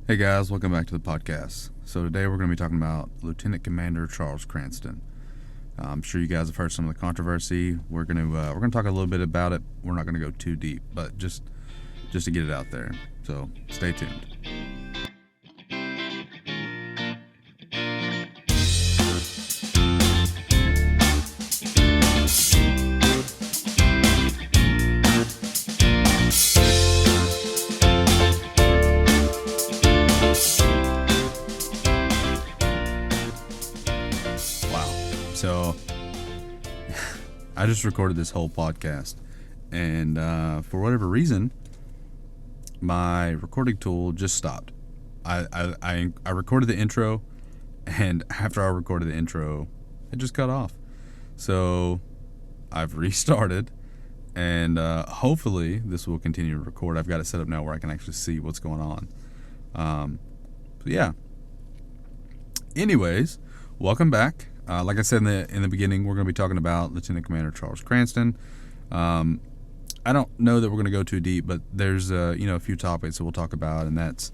Hey guys, welcome back to the podcast. So today we're going to be talking about Lieutenant Commander Charles Cranston. I'm sure you guys have heard some of the controversy. We're going to talk a little bit about it. We're not going to go too deep, but just to get it out there. So stay tuned. So, I just recorded this whole podcast, and for whatever reason, my recording tool just stopped. I recorded the intro, and after I recorded the intro, it just cut off. So, I've restarted, and hopefully this will continue to record. I've got it set up now where I can actually see what's going on. So yeah. Anyways, welcome back. Like I said in the beginning, we're going to be talking about Lieutenant Commander Charles Cranston. I don't know that we're going to go too deep, but there's a few topics that we'll talk about, and that's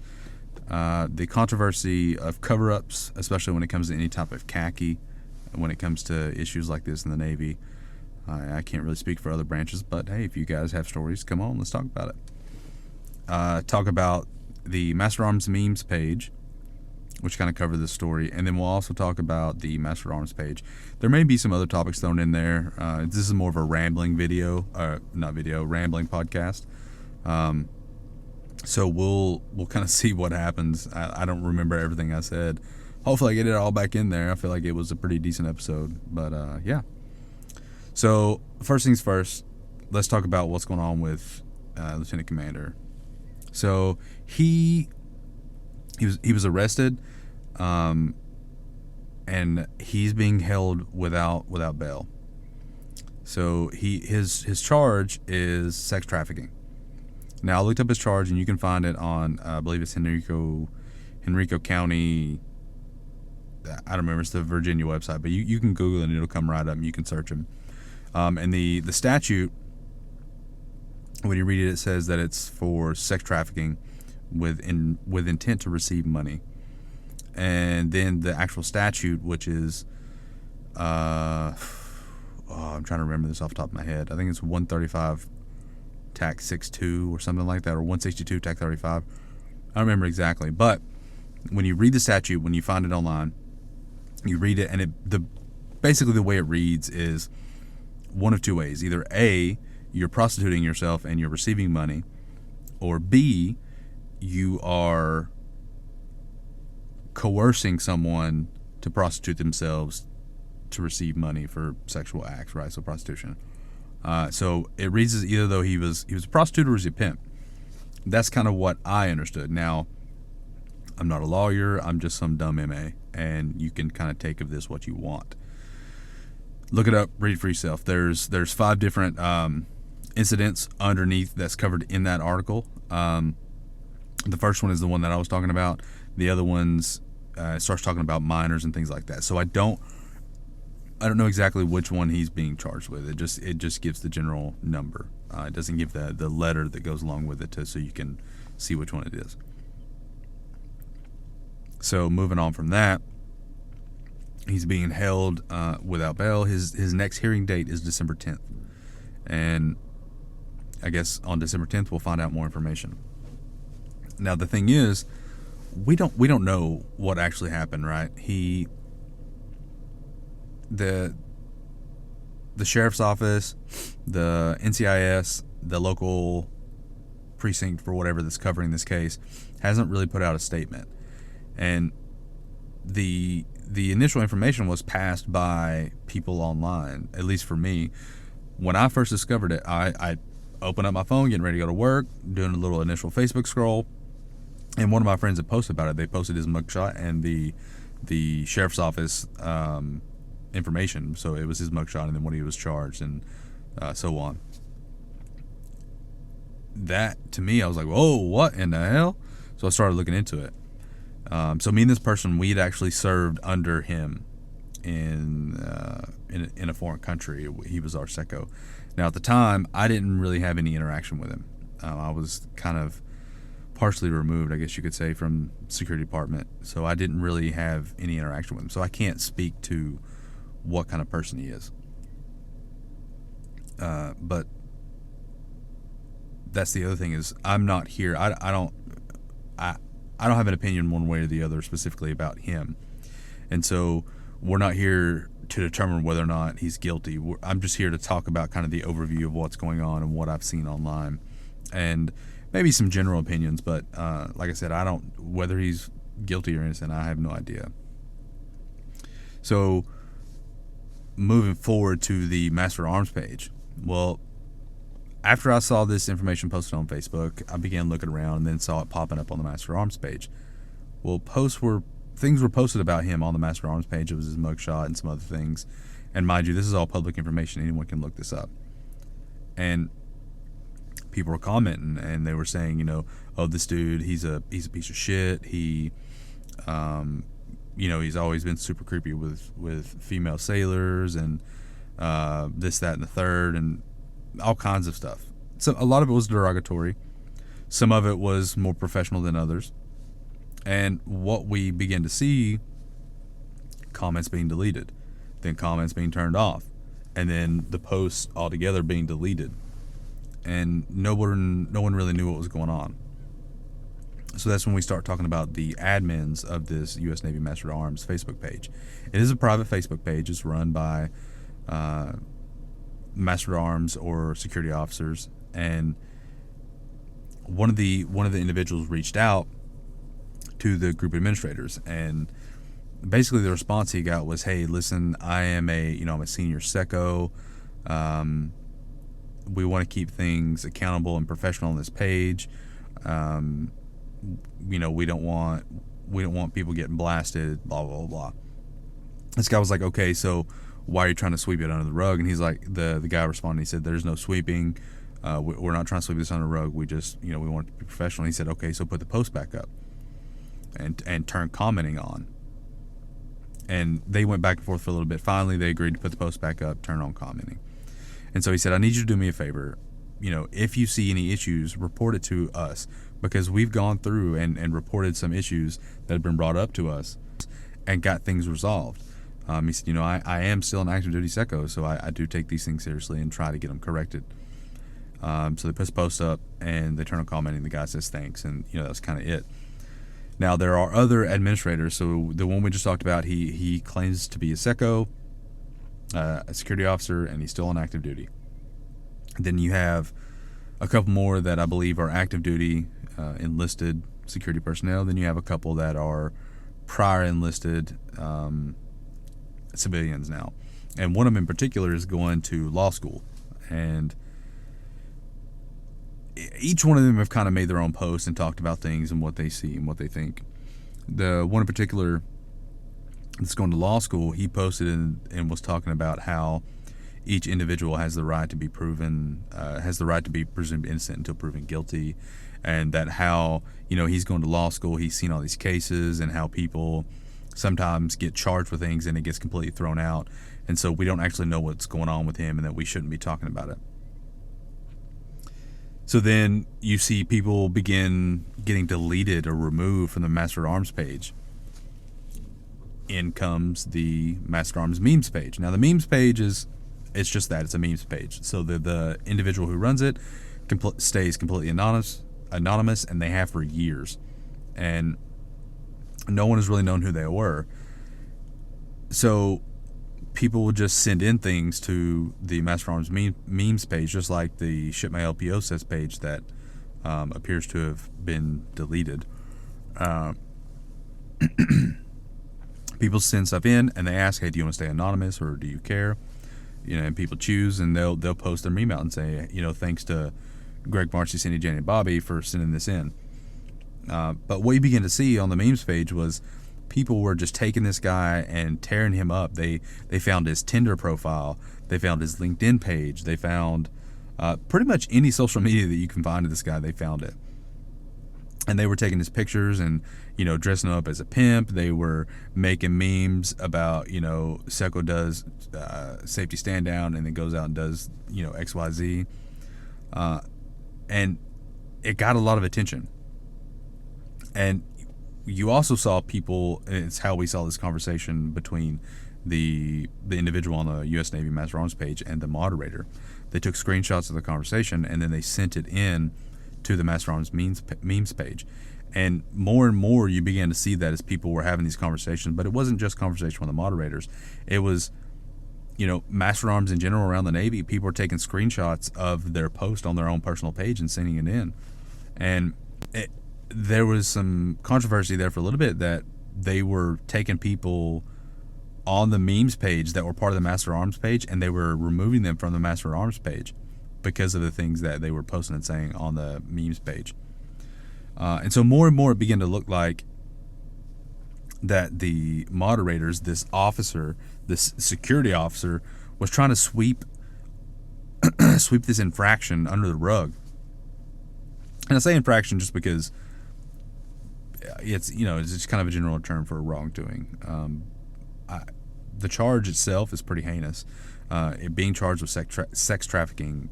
the controversy of cover-ups, especially when it comes to any type of khaki, when it comes to issues like this in the Navy. I can't really speak for other branches, but hey, if you guys have stories, come on, let's talk about it. Talk about the Master Arms memes page, which kind of cover this story, and then we'll also talk about the Master Arms page. There may be some other topics thrown in there. This is more of a rambling rambling podcast. So we'll kind of see what happens. I don't remember everything I said. Hopefully I get it all back in there. I feel like it was a pretty decent episode, but yeah. So first things first, let's talk about what's going on with Lieutenant Commander. So he was arrested, and he's being held without bail. So his charge is sex trafficking. Now I looked up his charge, and you can find it on I believe it's Henrico County. I don't remember, it's the Virginia website, but you can Google it and it'll come right up, and you can search him. And the statute, when you read it, it says that it's for sex trafficking with intent to receive money. And then the actual statute, which is I'm trying to remember this off the top of my head. I think it's 135 tac 62 or something like that, or 162 tac 35. I don't remember exactly, but when you read the statute, when you find it online, you read it, and basically the way it reads is one of two ways. Either A, you're prostituting yourself and you're receiving money, or B, you are coercing someone to prostitute themselves to receive money for sexual acts, right? So prostitution. So it reads as either though he was a prostitute or was he a pimp. That's kind of what I understood. Now, I'm not a lawyer. I'm just some dumb MA, and you can kind of take of this what you want. Look it up, read it for yourself. There's 5 different incidents underneath that's covered in that article. The first one is the one that I was talking about. The other ones starts talking about minors and things like that. So I don't know exactly which one he's being charged with. It just gives the general number. It doesn't give the letter that goes along with it so you can see which one it is. So moving on from that, he's being held without bail. His next hearing date is December 10th, and I guess on December 10th we'll find out more information. Now the thing is, we don't know what actually happened, right? The sheriff's office, the NCIS, the local precinct for whatever that's covering this case hasn't really put out a statement, and the initial information was passed by people online. At least for me, when I first discovered it, I opened up my phone, getting ready to go to work, doing a little initial Facebook scroll. And one of my friends that posted about it, they posted his mugshot and the sheriff's office information. So it was his mugshot and then when he was charged and so on. That, to me, I was like, whoa, what in the hell? So I started looking into it. So me and this person, we'd actually served under him in a foreign country. He was our secco. Now, at the time, I didn't really have any interaction with him. I was kind of partially removed, I guess you could say, from security department. So I didn't really have any interaction with him. So I can't speak to what kind of person he is. But that's the other thing is I'm not here. I don't have an opinion one way or the other specifically about him. And so we're not here to determine whether or not he's guilty. I'm just here to talk about kind of the overview of what's going on and what I've seen online. And maybe some general opinions, but like I said, whether he's guilty or innocent, I have no idea. So moving forward to the Master Arms page. Well, after I saw this information posted on Facebook, I began looking around and then saw it popping up on the Master Arms page. Well, things were posted about him on the Master Arms page. It was his mugshot and some other things. And mind you, this is all public information. Anyone can look this up. And people were commenting and they were saying, oh, this dude, he's a piece of shit. He, he's always been super creepy with female sailors and this, that, and the third, and all kinds of stuff. So a lot of it was derogatory. Some of it was more professional than others. And what we began to see, comments being deleted, then comments being turned off, and then the posts altogether being deleted. And no one really knew what was going on. So that's when we start talking about the admins of this U.S. Navy Master at Arms Facebook page. It is a private Facebook page. It's run by Master at Arms or security officers. And one of the individuals reached out to the group administrators, and basically the response he got was, "Hey, listen, I'm a senior secco. We want to keep things accountable and professional on this page. We don't want people getting blasted, blah blah blah." This guy was like, "Okay, so why are you trying to sweep it under the rug?" And he's like, the guy responded, he said, "There's no sweeping. We're not trying to sweep this under the rug. We just, we want it to be professional." He said, "Okay, so put the post back up and turn commenting on." And they went back and forth for a little bit. Finally, they agreed to put the post back up, turn on commenting. And so he said, "I need you to do me a favor. If you see any issues, report it to us, because we've gone through and reported some issues that have been brought up to us and got things resolved." He said, I am still an active duty secco, so I do take these things seriously and try to get them corrected." So they put the post up and they turn on commenting. The guy says thanks, and that's kind of it. Now there are other administrators. So the one we just talked about, he claims to be a secco, a security officer, and he's still on active duty. Then you have a couple more that I believe are active duty enlisted security personnel. Then you have a couple that are prior enlisted civilians now, and one of them in particular is going to law school. And each one of them have kind of made their own posts and talked about things and what they see and what they think. The one in particular that's going to law school, he posted and was talking about how each individual has the right to be presumed innocent until proven guilty, and that how he's going to law school, he's seen all these cases and how people sometimes get charged with things and it gets completely thrown out, and so we don't actually know what's going on with him and that we shouldn't be talking about it. So then you see people begin getting deleted or removed from the Master at Arms page. In comes the Master at Arms memes page. Now the memes page it's just that, it's a memes page. So the individual who runs it stays completely anonymous, and they have for years. And no one has really known who they were. So people will just send in things to the Master at Arms memes page, just like the Ship My LPO says page that appears to have been deleted. People send stuff in and they ask, "Hey, do you want to stay anonymous or do you care?" And people choose, and they'll post their meme out and say, "Thanks to Greg, Marcy, Cindy, Jenny, and Bobby for sending this in." But what you begin to see on the memes page was people were just taking this guy and tearing him up. They found his Tinder profile, they found his LinkedIn page, they found pretty much any social media that you can find of this guy. They found it, and they were taking his pictures and dressing him up as a pimp. They were making memes about Secco does safety stand down and then goes out and does XYZ, and it got a lot of attention. And you also saw people, and it's how we saw this conversation between the individual on the U.S. Navy Master Arms page and the moderator. They took screenshots of the conversation and then they sent it in to the Master Arms memes page. And more you began to see that as people were having these conversations. But it wasn't just conversation with the moderators. It was, Master Arms in general around the Navy. People were taking screenshots of their post on their own personal page and sending it in. And there was some controversy there for a little bit that they were taking people on the memes page that were part of the Master Arms page, and they were removing them from the Master Arms page because of the things that they were posting and saying on the memes page. And so more and more it began to look like that the moderators, this officer, this security officer, was trying to sweep this infraction under the rug. And I say infraction just because it's just kind of a general term for wrongdoing. The charge itself is pretty heinous. It being charged with sex trafficking,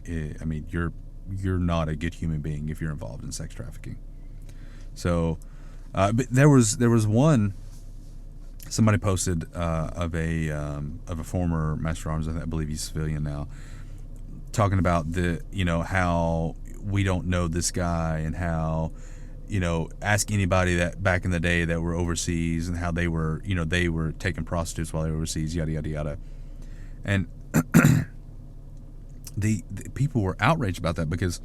you're not a good human being if you're involved in sex trafficking. So, but there was one. Somebody posted of a former Master Arms, I believe he's civilian now, talking about how we don't know this guy and how, ask anybody that back in the day that were overseas and how they were taking prostitutes while they were overseas, yada yada yada, and the people were outraged about that because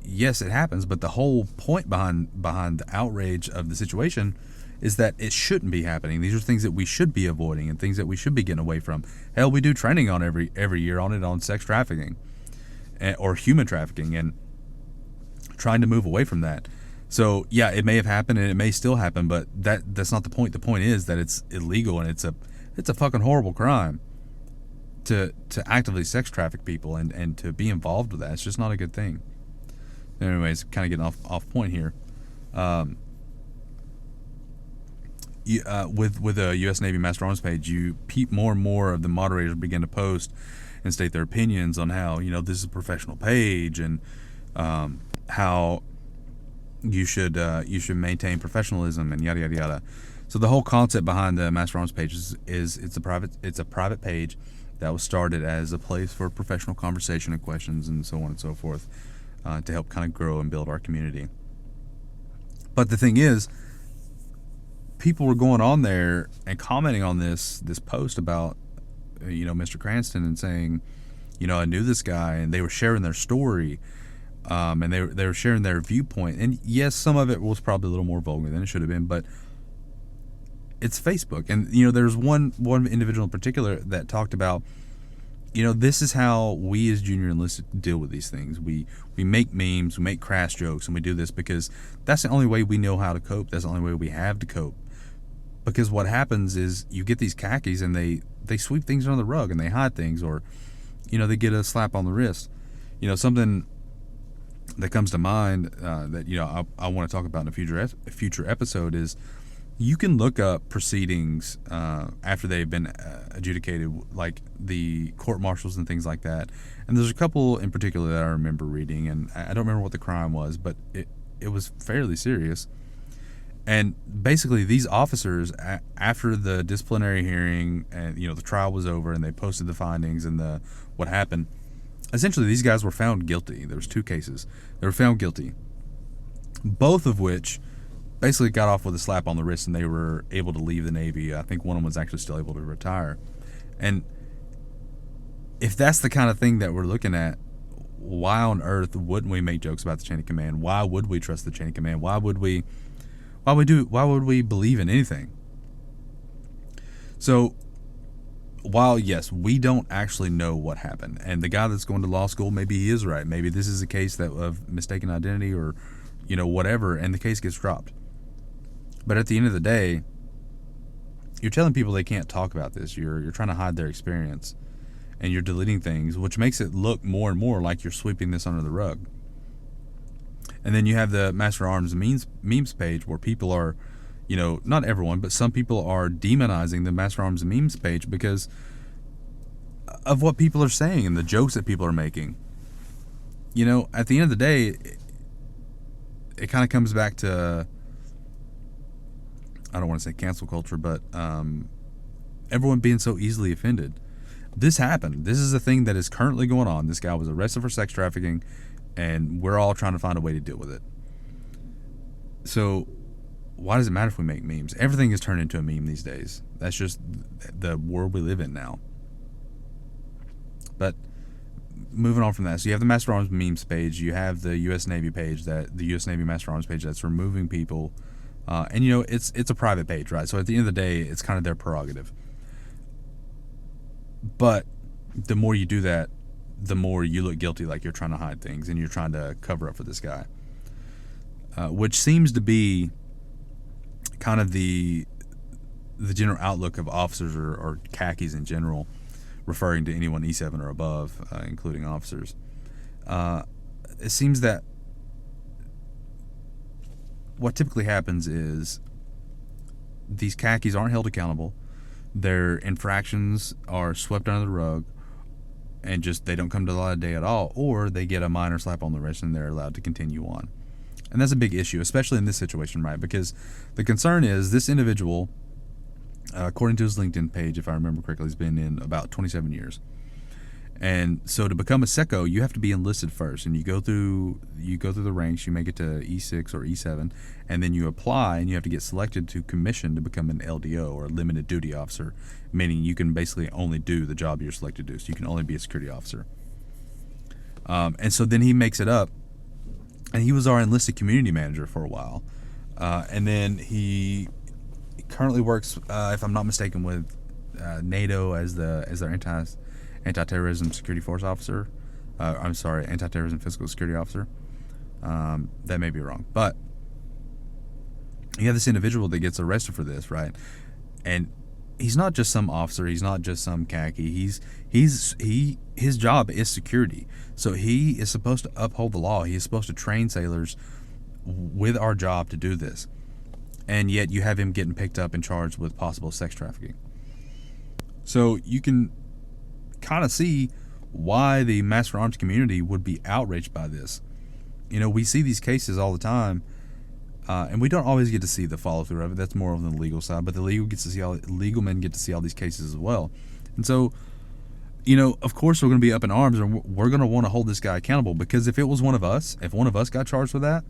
yes, it happens, but the whole point behind the outrage of the situation is that it shouldn't be happening. These are things that we should be avoiding and things that we should be getting away from. Hell, we do training on every year on sex trafficking or human trafficking and trying to move away from that. So yeah, it may have happened and it may still happen, but that's not the point. The point is that it's illegal and it's a fucking horrible crime to actively sex traffic people and to be involved with that. It's just not a good thing. Anyways, kind of getting off point here. With a U.S. Navy Master Arms page, more and more of the moderators begin to post and state their opinions on how this is a professional page and how you should maintain professionalism and yada yada yada. So the whole concept behind the Master Arms page is it's a private page that was started as a place for professional conversation and questions and so on and so forth, to help kind of grow and build our community. But the thing is, people were going on there and commenting on this post about Mr. Cranston and saying, I knew this guy, and they were sharing their story, and they were sharing their viewpoint. And yes, some of it was probably a little more vulgar than it should have been, but it's Facebook. And there's one individual in particular that talked about, this is how we as junior enlisted deal with these things. We make memes, we make crass jokes, and we do this because that's the only way we know how to cope. That's the only way we have to cope. Because what happens is you get these khakis and they sweep things under the rug and they hide things, or they get a slap on the wrist. Something that comes to mind that I want to talk about in a future episode is you can look up proceedings after they've been adjudicated, like the court martials and things like that. And there's a couple in particular that I remember reading, and I don't remember what the crime was, but it was fairly serious. And basically, these officers, after the disciplinary hearing and the trial was over, and they posted the findings and what happened, essentially these guys were found guilty. There was 2 cases. They were found guilty, both of which basically got off with a slap on the wrist, and they were able to leave the Navy. I think one of them was actually still able to retire. And if that's the kind of thing that we're looking at, why on earth wouldn't we make jokes about the chain of command? Why would we trust the chain of command? Why would we believe in anything? So while yes, we don't actually know what happened, and the guy that's going to law school, maybe he is right. Maybe this is a case of mistaken identity or whatever, and the case gets dropped. But at the end of the day, you're telling people they can't talk about this. You're trying to hide their experience, and you're deleting things, which makes it look more and more like you're sweeping this under the rug. And then you have the Master Arms memes page where people are, not everyone, but some people are demonizing the Master Arms memes page because of what people are saying and the jokes that people are making. At the end of the day, it kind of comes back to, I don't want to say cancel culture, but everyone being so easily offended. This happened. This is a thing that is currently going on. This guy was arrested for sex trafficking, and we're all trying to find a way to deal with it. So why does it matter if we make memes? Everything is turned into a meme these days. That's just the world we live in now. But moving on from that, so you have the Master Arms memes page, you have the U.S. Navy page, that the U.S. Navy Master Arms page that's removing people, and you know it's a private page, right? So at the end of the day, it's kind of their prerogative. But the more you do that, the more you look guilty, like you're trying to hide things and you're trying to cover up for this guy, which seems to be kind of the general outlook of officers or khakis in general, referring to anyone E7 or above, including officers. It seems that what typically happens is these khakis aren't held accountable. Their infractions are swept under the rug and just they don't come to the light of day at all, or they get a minor slap on the wrist and they're allowed to continue on. And that's a big issue, especially in this situation, right? Because the concern is this individual, according to his LinkedIn page, if I remember correctly, he's been in about 27 years. And so to become a SECO, you have to be enlisted first, and you go through the ranks, you make it to E6 or E7, and then you apply, and you have to get selected to commission to become an LDO, or limited duty officer, meaning you can basically only do the job you're selected to do, so you can only be a security officer. And so then he makes it up, and he was our enlisted community manager for a while, and then he currently works, if I'm not mistaken, with NATO as their anti-terrorism security force officer. Anti-terrorism physical security officer. That may be wrong, but you have this individual that gets arrested for this, right? And he's not just some officer. He's not just some khaki. His job is security. So he is supposed to uphold the law. He is supposed to train sailors with our job to do this. And yet you have him getting picked up and charged with possible sex trafficking. So you can kind of see why the Master Arms community would be outraged by this. You know, we see these cases all the time, and we don't always get to see the follow-through of it. That's more on the legal side, but the legal men get to see all these cases as well. And so, you know, of course we're going to be up in arms, and we're going to want to hold this guy accountable, because if it was one of us got charged with that,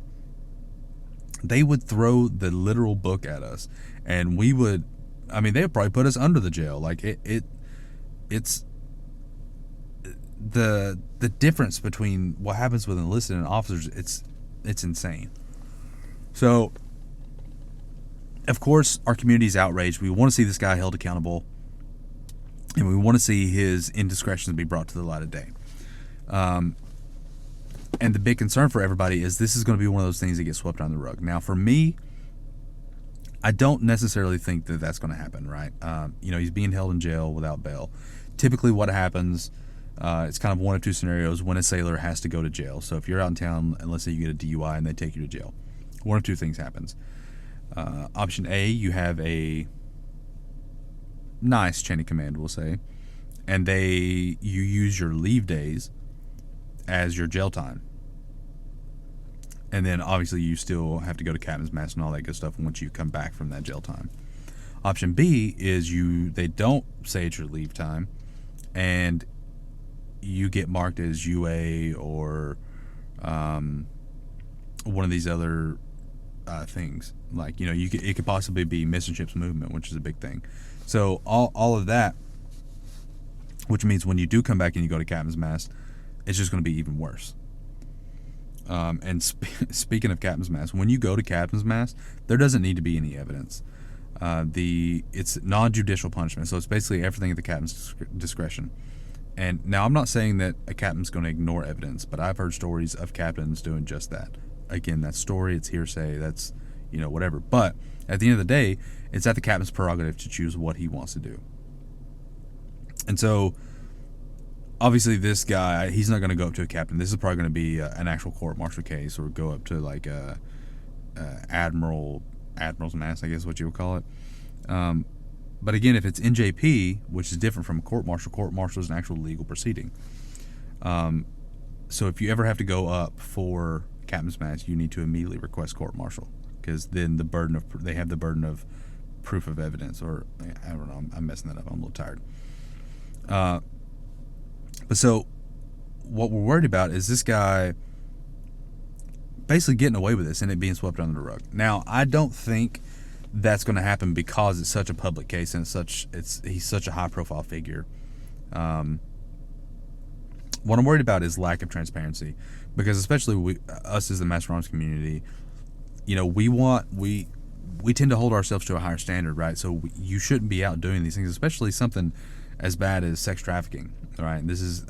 they would throw the literal book at us, and they would probably put us under the jail. Like it's the difference between what happens with enlisted and officers. It's insane. So, of course, our community is outraged. We want to see this guy held accountable, and we want to see his indiscretions be brought to the light of day. And the big concern for everybody is this is going to be one of those things that gets swept under the rug. Now, for me, I don't necessarily think that that's going to happen, right? You know, he's being held in jail without bail. Typically what happens, it's kind of one of two scenarios when a sailor has to go to jail. So if you're out in town, and let's say you get a DUI and they take you to jail, one of two things happens. Option A, you have a nice chain of command, we'll say, and you use your leave days as your jail time. And then obviously you still have to go to captain's mast and all that good stuff once you come back from that jail time. Option B is they don't say it's your leave time, and you get marked as UA or one of these other things. Like, you know, it could possibly be mission ships movement, which is a big thing. So all of that, which means when you do come back and you go to captain's mast, it's just going to be even worse. And speaking of captain's mast, when you go to captain's mast, there doesn't need to be any evidence. It's non-judicial punishment, so it's basically everything at the captain's discretion. And now I'm not saying that a captain's going to ignore evidence, but I've heard stories of captains doing just that. Again, that's story, it's hearsay, that's, you know, whatever. But at the end of the day, it's at the captain's prerogative to choose what he wants to do. And so, obviously, this guy, he's not going to go up to a captain. This is probably going to be an actual court-martial case, or go up to like a admiral's mast, I guess is what you would call it. But again, if it's NJP, which is different from a court-martial is an actual legal proceeding. So if you ever have to go up for captain smash, you need to immediately request court-martial, because then they have the burden of proof of evidence, or I don't know, I'm messing that up, I'm a little tired. But so what we're worried about is this guy basically getting away with this and it being swept under the rug. Now, I don't think that's going to happen because it's such a public case and he's such a high-profile figure. What I'm worried about is lack of transparency, because especially us as the master arms community, you know, we tend to hold ourselves to a higher standard, right? So you shouldn't be out doing these things, especially something as bad as sex trafficking, right? This is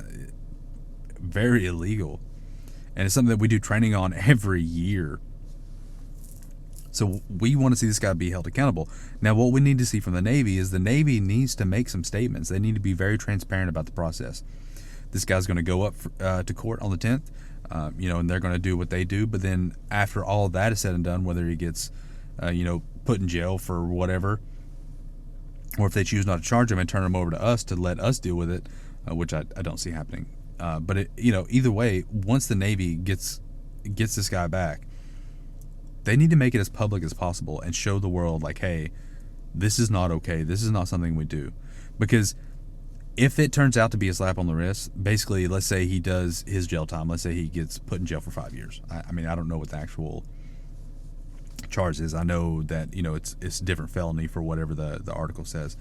very illegal, and it's something that we do training on every year. So we want to see this guy be held accountable. Now, what we need to see from the Navy is the Navy needs to make some statements. They need to be very transparent about the process. This guy's going to go up to court on the 10th, and they're going to do what they do. But then after all of that is said and done, whether he gets, put in jail for whatever, or if they choose not to charge him and turn him over to us to let us deal with it, which I don't see happening. But either way, once the Navy gets this guy back, they need to make it as public as possible and show the world, like, hey, this is not okay. This is not something we do. Because if it turns out to be a slap on the wrist, basically, let's say he does his jail time. Let's say he gets put in jail for 5 years. I mean, I don't know what the actual charge is. I know that, it's a different felony for whatever the article says.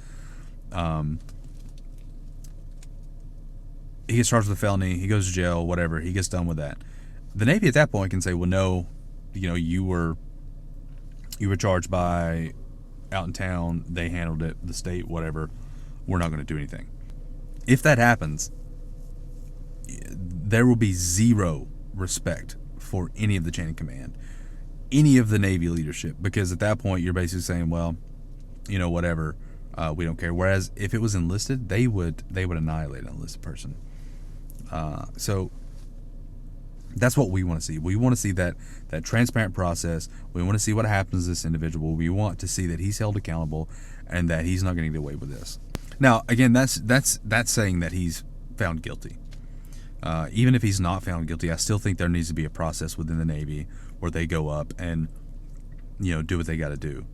He gets charged with a felony. He goes to jail, whatever. He gets done with that. The Navy at that point can say, well, no, you were charged by out in town. They handled it, the state, whatever. We're not going to do anything. If that happens, there will be zero respect for any of the chain of command, any of the Navy leadership, because at that point you're basically saying, well, whatever, we don't care. Whereas if it was enlisted, they would annihilate an enlisted person. So that's what we want to see. We want to see that transparent process. We want to see what happens to this individual. We want to see that he's held accountable and that he's not going to get away with this. Now, again, that's saying that he's found guilty. Even if he's not found guilty, I still think there needs to be a process within the Navy where they go up and, do what they got to do.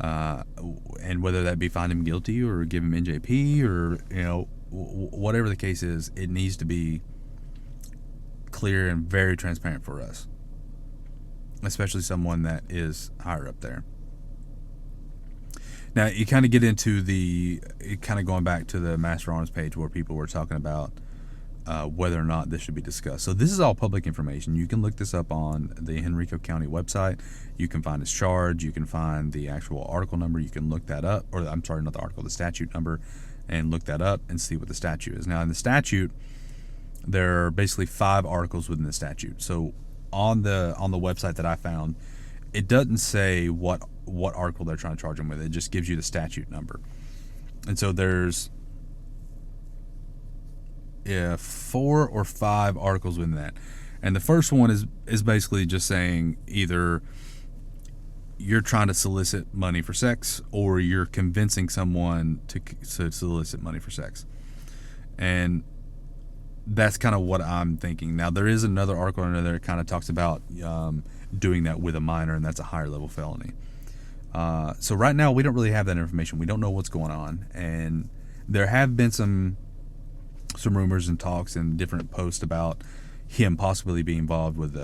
And whether that be find him guilty or give him NJP or, whatever the case is, it needs to be clear and very transparent for us, especially someone that is higher up there. Now, you kind of get into going back to the Master Arms page where people were talking about whether or not this should be discussed. So this is all public information. You can look this up on the Henrico County website. You can find his charge. You can find the actual article number. You can look that up. Or I'm sorry, not the article, the statute number, and look that up and see what the statute is. Now, in the statute, there are basically 5 articles within the statute. So on the website that I found, it doesn't say what article they're trying to charge him with. It just gives you the statute number. And so there's 4 or 5 articles within that. And the first one is basically just saying either you're trying to solicit money for sex or you're convincing someone to solicit money for sex. And that's kind of what I'm thinking. Now, there is another article in there that kind of talks about doing that with a minor, and that's a higher level felony. So right now, we don't really have that information. We don't know what's going on. And there have been some rumors and talks and different posts about him possibly being involved with,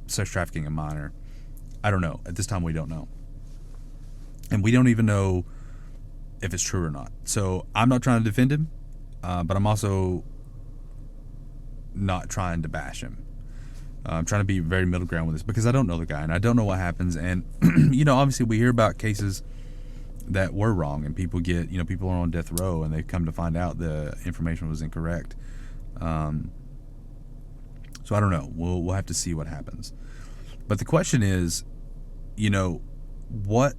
sex trafficking a minor. I don't know. At this time, we don't know. And we don't even know if it's true or not. So I'm not trying to defend him, but I'm also not trying to bash him. I'm trying to be very middle ground with this because I don't know the guy and I don't know what happens. And, obviously we hear about cases that were wrong and people are on death row and they come to find out the information was incorrect. So I don't know. We'll have to see what happens. But the question is, what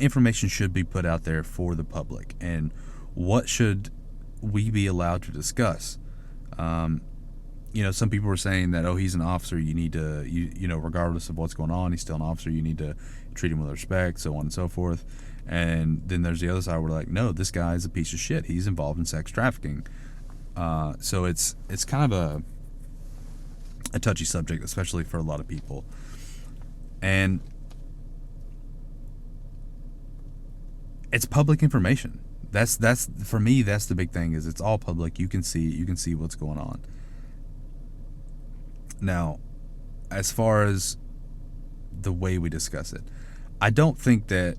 information should be put out there for the public and what should we be allowed to discuss? Some people were saying that, he's an officer, you need to, regardless of what's going on, he's still an officer, you need to treat him with respect, so on and so forth. And then there's the other side where like, no, this guy's a piece of shit. He's involved in sex trafficking. So it's kind of a touchy subject, especially for a lot of people. And it's public information. That's for me, that's the big thing, is it's all public. You can see what's going on. Now, as far as the way we discuss it, I don't think that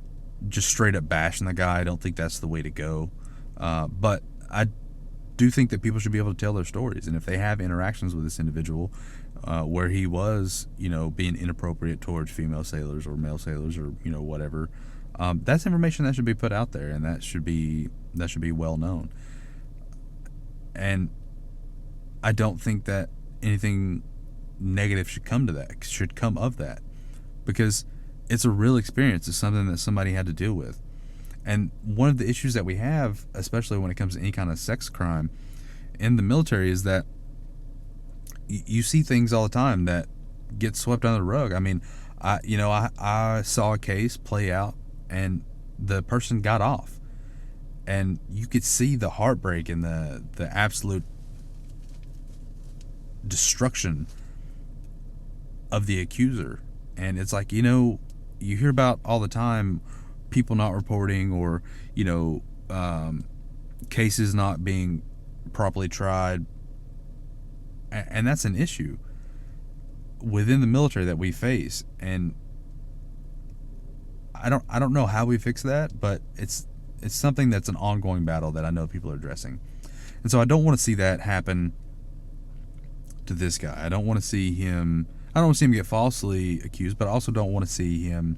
just straight up bashing the guy, I don't think that's the way to go. But I do think that people should be able to tell their stories, and if they have interactions with this individual where he was, being inappropriate towards female sailors or male sailors or whatever, that's information that should be put out there, and that should be well known. And I don't think that anything negative should come of that, because it's a real experience. It's something that somebody had to deal with. And one of the issues that we have, especially when it comes to any kind of sex crime in the military, is that you see things all the time that get swept under the rug. I mean, I saw a case play out, and the person got off, and you could see the heartbreak and the absolute destruction of the accuser. And it's like, you hear about all the time people not reporting, or cases not being properly tried, and that's an issue within the military that we face. And I don't know how we fix that, but it's something that's an ongoing battle that I know people are addressing. And so I don't want to see that happen to this guy. I don't want to see him get falsely accused, but I also don't want to see him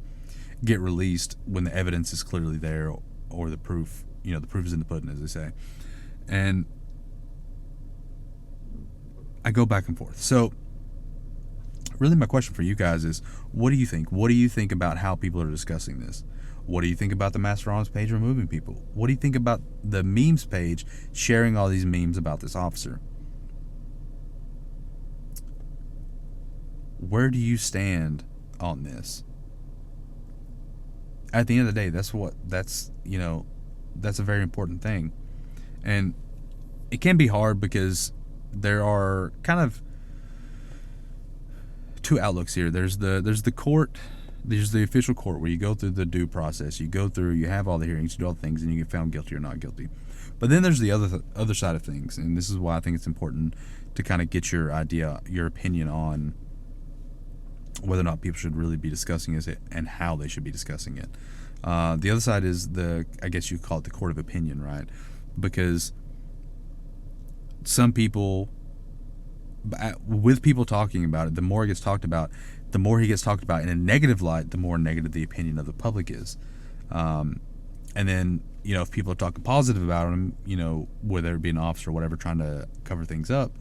get released when the evidence is clearly there, or the proof, the proof is in the pudding, as they say. And I go back and forth. So really my question for you guys is, what do you think? What do you think about how people are discussing this? What do you think about the Master Arms page removing people? What do you think about the memes page sharing all these memes about this officer? Where do you stand on this? At the end of the day, that's a very important thing. And it can be hard because there are kind of two outlooks here. There's the court, there's the official court, where you go through the due process, you have all the hearings, you do all the things, and you get found guilty or not guilty. But then there's the other side of things, and this is why I think it's important to kind of get your opinion on whether or not people should really be discussing it and how they should be discussing it. The other side is I guess you call it the court of opinion, right? Because some people, with people talking about it, the more it gets talked about, the more he gets talked about in a negative light, the more negative the opinion of the public is. And then, if people are talking positive about him, whether it be an officer or whatever, trying to cover things up,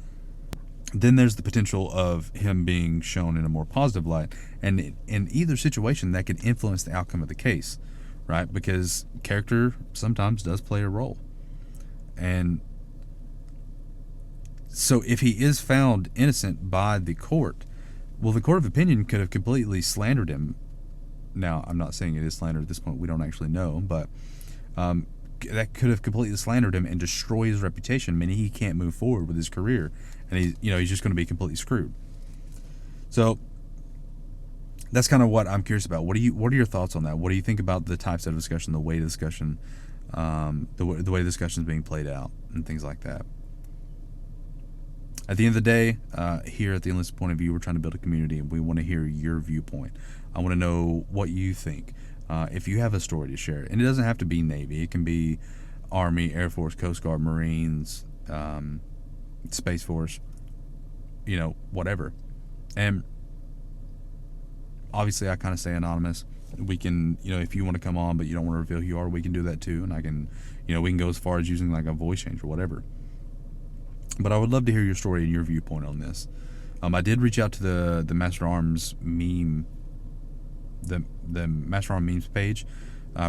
then there's the potential of him being shown in a more positive light. And in either situation, that could influence the outcome of the case, right? Because character sometimes does play a role. And so if he is found innocent by the court, well, the court of opinion could have completely slandered him. Now, I'm not saying it is slander at this point. We don't actually know. But that could have completely slandered him and destroy his reputation, meaning he can't move forward with his career. And he's just going to be completely screwed. So that's kind of what I'm curious about. What are your thoughts on that? What do you think about the types of discussion, the way discussion, the way discussion is being played out, and things like that? At the end of the day, here at the Enlisted Point of View, we're trying to build a community, and we want to hear your viewpoint. I want to know what you think. If you have a story to share, and it doesn't have to be Navy, it can be Army, Air Force, Coast Guard, Marines, Space Force, whatever. And obviously I kind of stay anonymous. We can, if you want to come on but you don't want to reveal who you are, we can do that too. And I can, we can go as far as using like a voice change or whatever. But I would love to hear your story and your viewpoint on this. I did reach out to the Master Arms meme, the Master Arms memes page.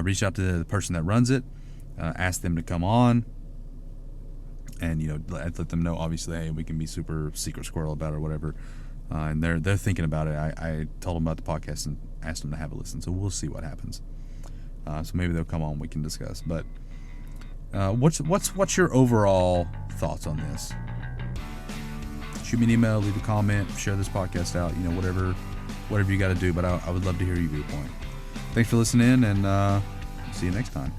Reached out to the person that runs it, asked them to come on, and let them know, obviously, hey, we can be super secret squirrel about it or whatever. And they're thinking about it. I told them about the podcast and asked them to have a listen. So we'll see what happens. So maybe they'll come on. We can discuss. But what's your overall thoughts on this? shoot me an email, leave a comment, share this podcast out, whatever you got to do. But I would love to hear your viewpoint. Thanks for listening, and see you next time.